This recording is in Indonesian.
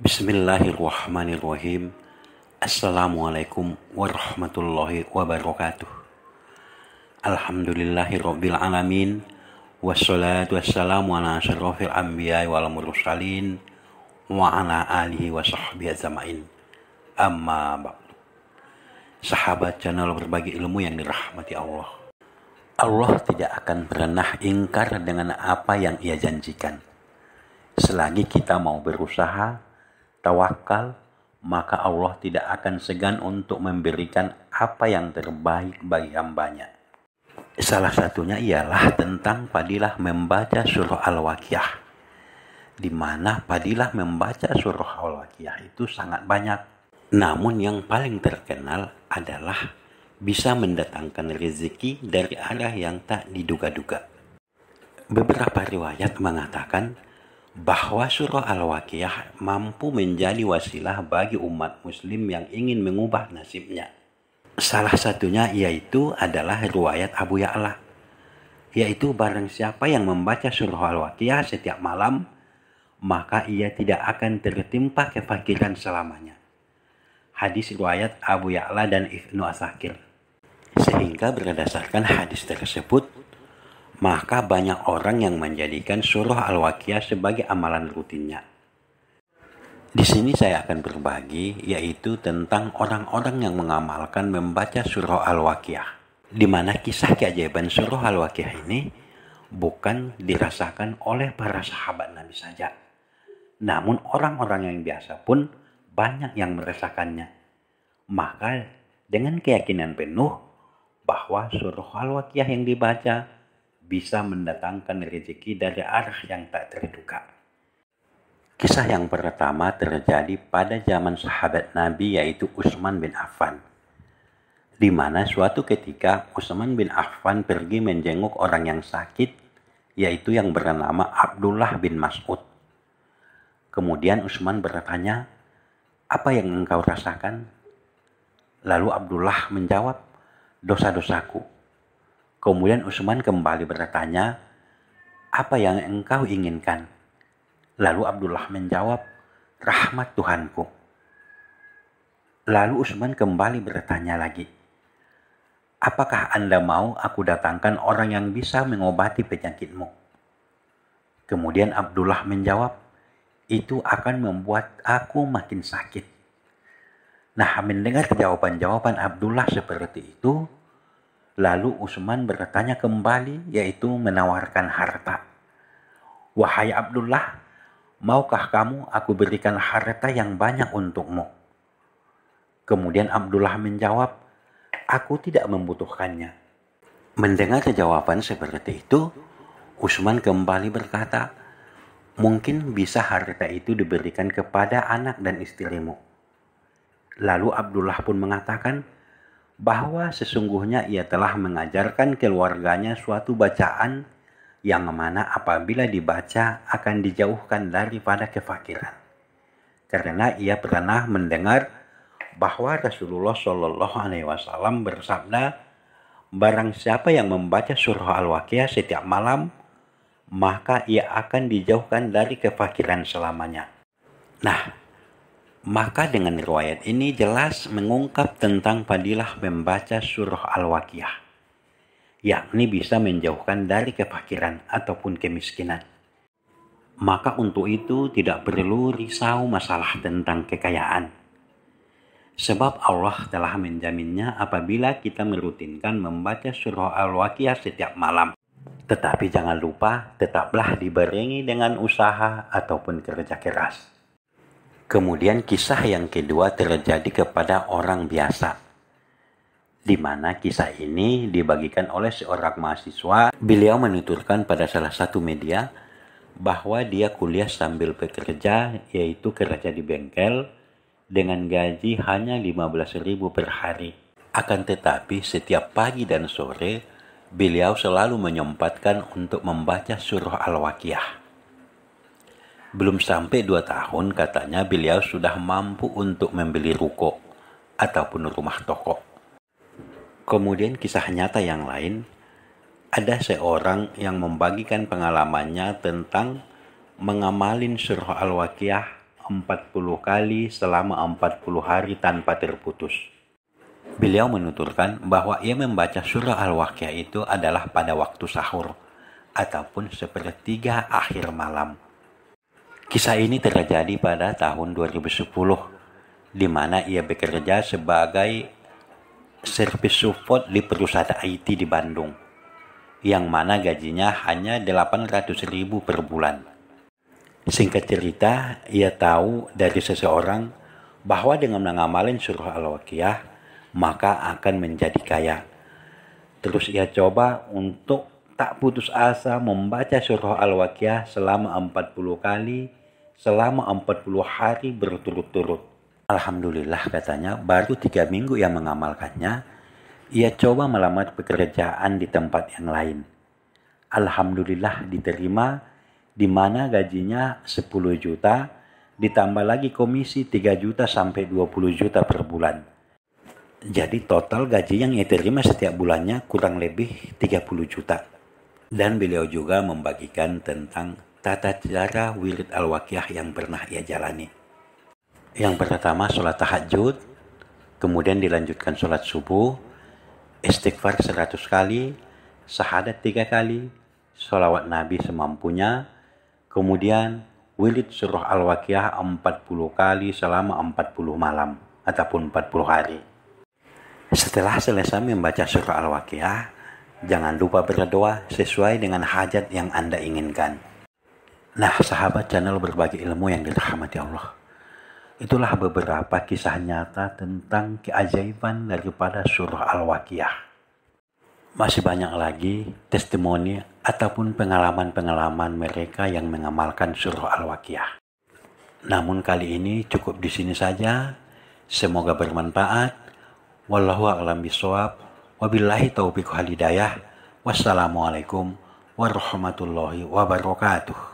Bismillahirrahmanirrahim. Assalamualaikum warahmatullahi wabarakatuh. Alhamdulillahirabbil alamin. Wassalatu wassalamu ala asyrofil anbiya'i wal mursalin wa ala alihi wa sahbihi ajmain. Amma ba'du. Sahabat channel berbagi ilmu yang dirahmati Allah. Allah tidak akan pernah ingkar dengan apa yang Ia janjikan. Selagi kita mau berusaha, tawakal, maka Allah tidak akan segan untuk memberikan apa yang terbaik bagi hambanya. Salah satunya ialah tentang fadilah membaca surah Al-Waqiah, di mana fadilah membaca surah Al-Waqiah itu sangat banyak. Namun yang paling terkenal adalah bisa mendatangkan rezeki dari arah yang tak diduga-duga. Beberapa riwayat mengatakan bahwa surah Al-Waqiah mampu menjadi wasilah bagi umat muslim yang ingin mengubah nasibnya. Salah satunya yaitu adalah riwayat Abu Ya'la, yaitu barang siapa yang membaca surah Al-Waqiah setiap malam, maka ia tidak akan tertimpa kefakiran selamanya. Hadis riwayat Abu Ya'la dan Ibnu Asakir. Sehingga berdasarkan hadis tersebut, maka banyak orang yang menjadikan surah Al-Waqiah sebagai amalan rutinnya. Di sini saya akan berbagi yaitu tentang orang-orang yang mengamalkan membaca surah Al-Waqiah, di mana kisah keajaiban surah Al-Waqiah ini bukan dirasakan oleh para sahabat Nabi saja, namun orang-orang yang biasa pun banyak yang merasakannya. Maka dengan keyakinan penuh bahwa surah Al-Waqiah yang dibaca bisa mendatangkan rezeki dari arah yang tak terduga. Kisah yang pertama terjadi pada zaman sahabat Nabi yaitu Utsman bin Affan, di mana suatu ketika Utsman bin Affan pergi menjenguk orang yang sakit yaitu yang bernama Abdullah bin Mas'ud. Kemudian Utsman bertanya, "Apa yang engkau rasakan?" Lalu Abdullah menjawab, "Dosa-dosaku." Kemudian Utsman kembali bertanya, "Apa yang engkau inginkan?" Lalu Abdullah menjawab, "Rahmat Tuhanku." Lalu Utsman kembali bertanya lagi, "Apakah Anda mau aku datangkan orang yang bisa mengobati penyakitmu?" Kemudian Abdullah menjawab, "Itu akan membuat aku makin sakit." Nah, mendengar jawaban-jawaban Abdullah seperti itu, lalu Utsman bertanya kembali yaitu menawarkan harta. "Wahai Abdullah, maukah kamu aku berikan harta yang banyak untukmu?" Kemudian Abdullah menjawab, "Aku tidak membutuhkannya." Mendengar jawaban seperti itu, Utsman kembali berkata, "Mungkin bisa harta itu diberikan kepada anak dan istrimu." Lalu Abdullah pun mengatakan bahwa sesungguhnya ia telah mengajarkan keluarganya suatu bacaan yang mana apabila dibaca akan dijauhkan daripada kefakiran. Karena ia pernah mendengar bahwa Rasulullah Shallallahu Alaihi Wasallam bersabda, "Barang siapa yang membaca surah Al-Waqiah setiap malam, maka ia akan dijauhkan dari kefakiran selamanya." Nah, maka dengan riwayat ini jelas mengungkap tentang fadilah membaca surah Al-Waqiah, yakni bisa menjauhkan dari kefakiran ataupun kemiskinan. Maka untuk itu tidak perlu risau masalah tentang kekayaan, sebab Allah telah menjaminnya apabila kita merutinkan membaca surah Al-Waqiah setiap malam. Tetapi jangan lupa tetaplah dibarengi dengan usaha ataupun kerja keras. Kemudian kisah yang kedua terjadi kepada orang biasa, di mana kisah ini dibagikan oleh seorang mahasiswa. Beliau menuturkan pada salah satu media bahwa dia kuliah sambil bekerja, yaitu kerja di bengkel dengan gaji hanya 15.000 per hari. Akan tetapi setiap pagi dan sore beliau selalu menyempatkan untuk membaca surah Al-Waqiah. Belum sampai 2 tahun katanya beliau sudah mampu untuk membeli ruko ataupun rumah toko. Kemudian kisah nyata yang lain, ada seorang yang membagikan pengalamannya tentang mengamalin surah Al-Waqiah 40 kali selama 40 hari tanpa terputus. Beliau menuturkan bahwa ia membaca surah Al-Waqiah itu adalah pada waktu sahur ataupun sepertiga akhir malam. Kisah ini terjadi pada tahun 2010, di mana ia bekerja sebagai servis support di perusahaan IT di Bandung, yang mana gajinya hanya 800.000 per bulan. Singkat cerita, ia tahu dari seseorang bahwa dengan mengamalkan surah Al-Waqiah, maka akan menjadi kaya. Terus ia coba untuk tak putus asa membaca surah Al-Waqiah selama 40 kali, selama 40 hari berturut-turut. Alhamdulillah katanya, baru 3 minggu ia mengamalkannya, ia coba melamar pekerjaan di tempat yang lain. Alhamdulillah diterima, di mana gajinya 10 juta, ditambah lagi komisi 3 juta sampai 20 juta per bulan. Jadi total gaji yang ia terima setiap bulannya kurang lebih 30 juta. Dan beliau juga membagikan tentang tata cara wirid Al-Waqiah yang pernah ia jalani. Yang pertama sholat tahajud, kemudian dilanjutkan sholat subuh, istighfar 100 kali, syahadat 3 kali, sholawat Nabi semampunya, kemudian wirid surah Al-Waqiah 40 kali selama 40 malam ataupun 40 hari. Setelah selesai membaca surah Al-Waqiah, jangan lupa berdoa sesuai dengan hajat yang Anda inginkan. Nah, sahabat channel Berbagi Ilmu yang dirahmati Allah, itulah beberapa kisah nyata tentang keajaiban daripada surah Al-Waqiah. Masih banyak lagi testimoni ataupun pengalaman-pengalaman mereka yang mengamalkan surah Al-Waqiah. Namun kali ini cukup di sini saja. Semoga bermanfaat. Wallahu a'lam bishawab. Wabillahi taufiq wal hidayah. Wassalamualaikum warahmatullahi wabarakatuh.